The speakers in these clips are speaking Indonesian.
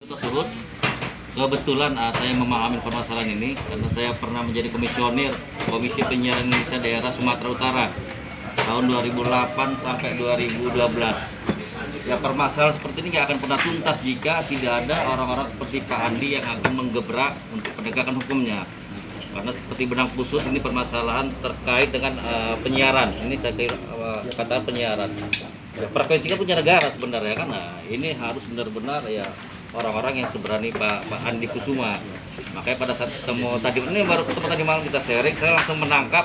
tersebut. Kebetulan saya memahami permasalahan ini karena saya pernah menjadi komisioner Komisi Penyiaran Indonesia Daerah Sumatera Utara tahun 2008 sampai 2012. Ya, permasalahan seperti ini nggak akan pernah tuntas jika tidak ada orang-orang seperti Pak Andi yang akan menggebrak untuk penegakan hukumnya. Karena seperti benang kusut ini permasalahan terkait dengan penyiaran. Ini saya kata penyiaran. Ya, frekuensi kan punya negara sebenarnya kan. Nah, ini harus benar-benar ya orang-orang yang seberani Pak Andi Kusuma. Makanya pada saat ketemu tadi ini baru ketemu tadi malam kita sharing, saya langsung menangkap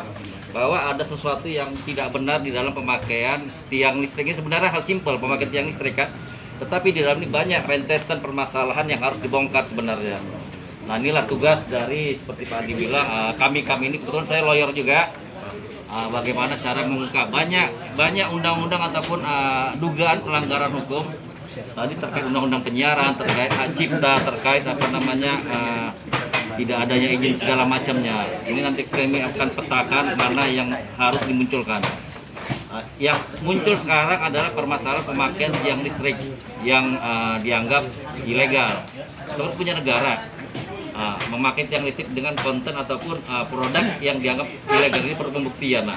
bahwa ada sesuatu yang tidak benar di dalam pemakaian tiang listrik. Ini sebenarnya hal simpel pemakaian tiang listrik kan. Tetapi di dalam ini banyak rentetan permasalahan yang harus dibongkar sebenarnya. Nah, inilah tugas dari seperti Pak Andi bilang, kami ini kebetulan saya lawyer juga. Bagaimana cara mengungkap banyak undang-undang ataupun dugaan pelanggaran hukum tadi terkait undang-undang penyiaran, terkait hak cipta, terkait tidak adanya izin segala macamnya. Ini nanti kami akan petakan mana yang harus dimunculkan. Yang muncul sekarang adalah permasalahan pemakaian tiang listrik yang dianggap ilegal. Seperti punya negara memakai tiang listrik dengan konten ataupun produk yang dianggap ilegal, ini perlu pembuktian.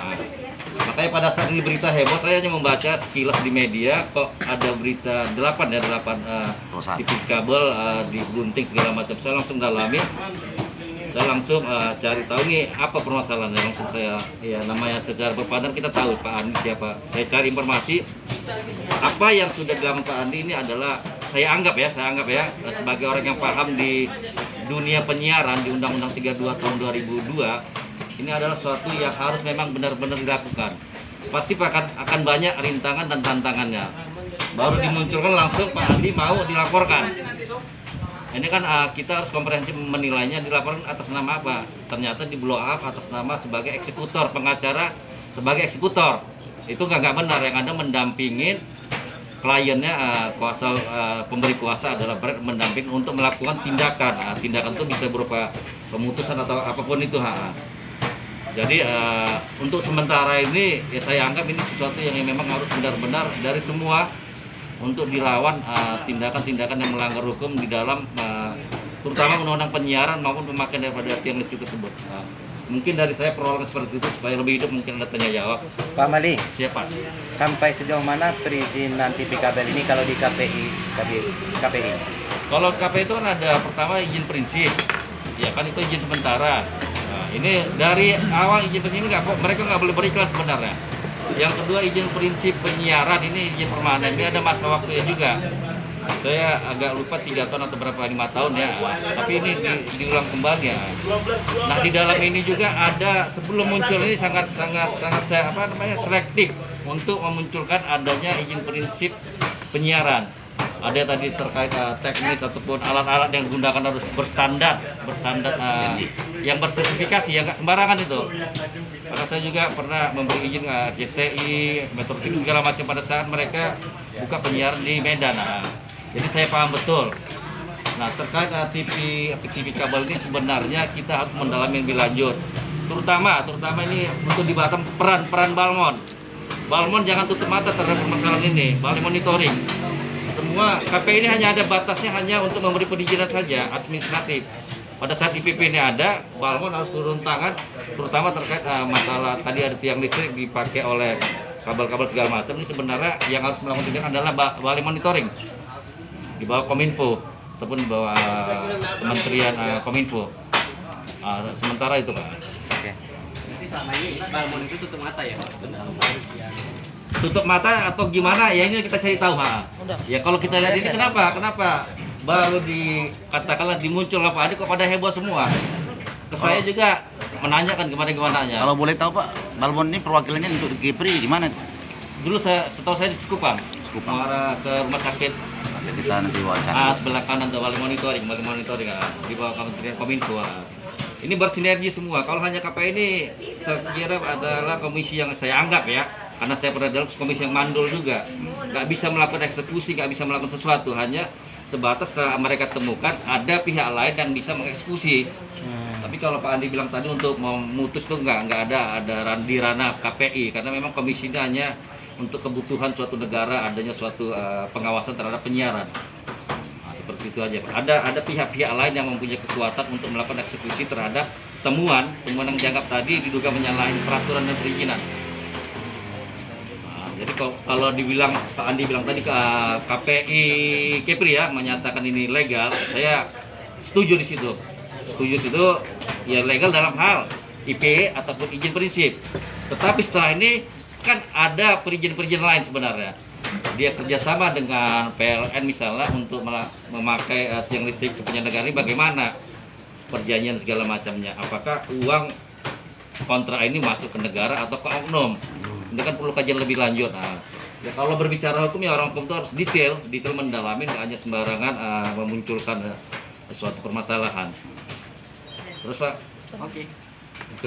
Makanya pada saat ini berita heboh, saya hanya membaca sekilas di media kok ada berita 8 TV kabel digunting segala macam. Saya langsung dalami, saya langsung cari tahu nih apa permasalahannya. Langsung saya namanya secara berpadan kita tahu Pak Andi siapa. Saya cari informasi apa yang sudah dilakukan Pak Andi ini adalah saya anggap ya sebagai orang yang paham di dunia penyiaran di Undang-Undang 32 tahun 2002. Ini adalah sesuatu yang harus memang benar-benar dilakukan. Pasti akan banyak rintangan dan tantangannya. Baru dimunculkan langsung Pak Andi mau dilaporkan. Ini kan kita harus komprehensif menilainya, dilaporkan atas nama apa? Ternyata di blow up atas nama sebagai eksekutor, pengacara sebagai eksekutor. Itu nggak benar, yang ada mendampingin kliennya, pemberi kuasa adalah mendamping untuk melakukan tindakan. Tindakan itu bisa berupa pemutusan atau apapun itu. Jadi untuk sementara ini ya saya anggap ini sesuatu yang memang harus benar-benar dari semua untuk dilawan tindakan-tindakan yang melanggar hukum di dalam terutama undang-undang penyiaran maupun pemakaian daripada tiang listrik tersebut. Mungkin dari saya perolahan seperti itu supaya lebih hidup, mungkin ada tanya jawab. Pak Mali, siapa? Sampai sejauh mana perizinan TV kabel ini kalau di KPI? Kalau KPI itu kan ada pertama izin prinsip, ya kan itu izin sementara. Nah, ini dari awal izin prinsip ini mereka nggak boleh beriklan sebenarnya. Yang kedua izin prinsip penyiaran ini izin permanen, ini ada masa waktunya juga. Saya agak lupa 3 tahun atau berapa 5 tahun ya, tapi ini diulang kembali ya. Nah, di dalam ini juga ada sebelum muncul ini sangat saya selektif untuk memunculkan adanya izin prinsip penyiaran. Ada tadi terkait teknis ataupun alat-alat yang digunakan harus berstandar yang bersertifikasi, ya nggak sembarangan itu. Karena saya juga pernah memberi izin GTI, Metro TV segala macam pada saat mereka buka penyiaran di Medan. Jadi saya paham betul. Nah, terkait TV kabel ini sebenarnya kita harus mendalami lebih lanjut. Terutama ini untuk di Batam peran Balmon. Balmon jangan tutup mata terhadap permasalahan ini. Balmon monitoring. Semua KPI ini hanya ada batasnya, hanya untuk memberi perizinan saja administratif. Pada saat IPP ini ada, Balmon harus turun tangan, terutama terkait masalah tadi ada tiang listrik dipakai oleh kabel-kabel segala macam. Ini sebenarnya yang harus melakukan tindakan adalah Balai Monitoring di bawah Kominfo ataupun di bawah Kementerian Kominfo. Sementara itu Pak. Oke. Jadi selama ini Balmon itu tutup mata ya Pak? Tutup mata atau gimana? Ya ini kita cari tahu Ya kalau kita lihat ini kenapa baru dikatakanlah dimuncul Pak Adi kok pada heboh semua. Saya juga menanyakan gimana-gimananya. Kalau boleh tahu Pak, Balmon ini perwakilannya untuk Kepri di mana? Dulu setahu saya di Sekupang. Mengarah ke rumah sakit. Nanti kita wawancara. Sebelah kanan tuh Balai Monitoring di bawah Kementerian Kominfo. Ini bersinergi semua. Kalau hanya KPI ini saya kira adalah komisi yang saya anggap ya, karena saya pernah dalam komisi yang mandul juga, nggak bisa melakukan eksekusi, nggak bisa melakukan sesuatu, hanya sebatas setelah mereka temukan ada pihak lain yang bisa mengeksekusi. Tapi kalau Pak Andi bilang tadi untuk memutus tuh nggak ada di ranah KPI, karena memang komisi ini hanya untuk kebutuhan suatu negara adanya suatu pengawasan terhadap penyiaran. seperti itu aja Pak. Ada pihak-pihak lain yang mempunyai kekuatan untuk melakukan eksekusi terhadap temuan yang dianggap tadi diduga menyalahi peraturan dan perizinan. Nah, jadi kalau dibilang Pak Andi bilang tadi ke KPI Kepri ya menyatakan ini legal, saya setuju di situ. Setuju situ ya legal dalam hal IPE ataupun izin prinsip. Tetapi setelah ini kan ada perizinan-perizinan lain sebenarnya. Dia kerjasama dengan PLN misalnya untuk memakai tiang listrik kepentingan negara ini bagaimana perjanjian segala macamnya. Apakah uang kontrak ini masuk ke negara atau ke oknum? Ini kan perlu kajian lebih lanjut. Nah, ya kalau berbicara hukum ya orang hukum itu harus detail mendalami, nggak hanya sembarangan memunculkan suatu permasalahan. Terus Pak, Oke. itu